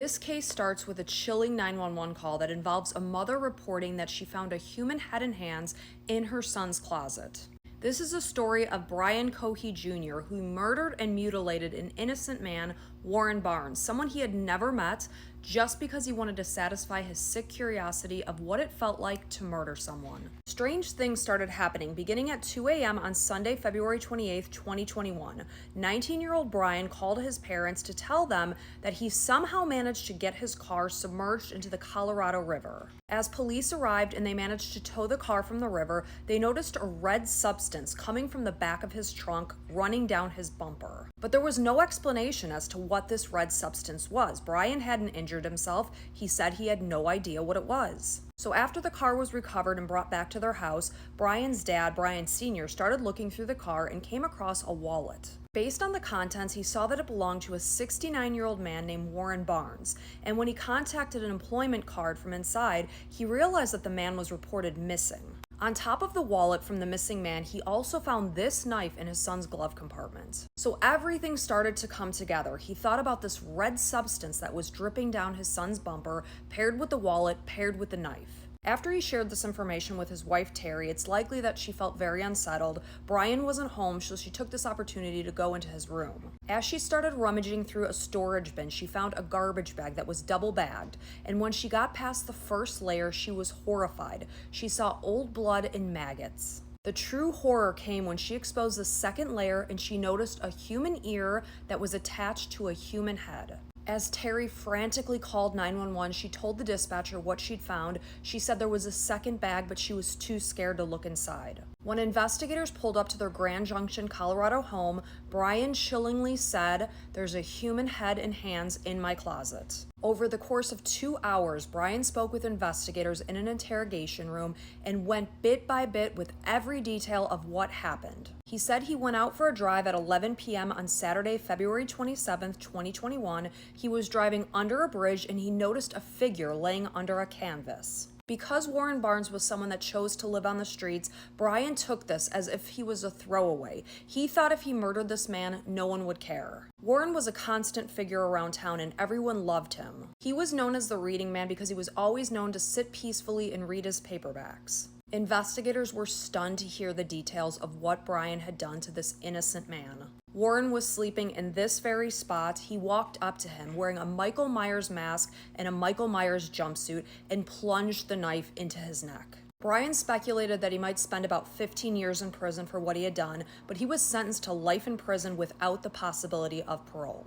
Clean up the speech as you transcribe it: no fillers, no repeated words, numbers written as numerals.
This case starts with a chilling 911 call that involves a mother reporting that she found a human head and hands in her son's closet. This is a story of Brian Cohee Jr., who murdered and mutilated an innocent man, Warren Barnes, someone he had never met, just because he wanted to satisfy his sick curiosity of what it felt like to murder someone. Strange things started happening beginning at 2 a.m. on Sunday, February 28, 2021. 19-year-old Brian called his parents to tell them that he somehow managed to get his car submerged into the Colorado River. As police arrived and they managed to tow the car from the river, they noticed a red substance coming from the back of his trunk running down his bumper. But there was no explanation as to what this red substance was. Brian hadn't injured himself. He said he had no idea what it was. So after the car was recovered and brought back to their house, Brian's dad, Brian Sr., started looking through the car and came across a wallet. Based on the contents, he saw that it belonged to a 69-year-old man named Warren Barnes, and when he contacted an employment card from inside, he realized that the man was reported missing. On top of the wallet from the missing man, he also found this knife in his son's glove compartment. So everything started to come together. He thought about this red substance that was dripping down his son's bumper, paired with the wallet, paired with the knife. After he shared this information with his wife, Terry, it's likely that she felt very unsettled. Brian wasn't home, so she took this opportunity to go into his room. As she started rummaging through a storage bin, she found a garbage bag that was double bagged, and when she got past the first layer, she was horrified. She saw old blood and maggots. The true horror came when she exposed the second layer and she noticed a human ear that was attached to a human head. As Terry frantically called 911, she told the dispatcher what she'd found. She said there was a second bag, but she was too scared to look inside. When investigators pulled up to their Grand Junction, Colorado home, Brian chillingly said, "There's a human head and hands in my closet." Over the course of 2 hours, Brian spoke with investigators in an interrogation room and went bit by bit with every detail of what happened. He said he went out for a drive at 11 p.m. on Saturday, February 27, 2021. He was driving under a bridge and he noticed a figure laying under a canvas. Because Warren Barnes was someone that chose to live on the streets, Brian took this as if he was a throwaway. He thought if he murdered this man, no one would care. Warren was a constant figure around town and everyone loved him. He was known as the reading man because he was always known to sit peacefully and read his paperbacks. Investigators were stunned to hear the details of what Brian had done to this innocent man. Warren was sleeping in this very spot. He walked up to him wearing a Michael Myers mask and a Michael Myers jumpsuit and plunged the knife into his neck. Brian speculated that he might spend about 15 years in prison for what he had done, but he was sentenced to life in prison without the possibility of parole.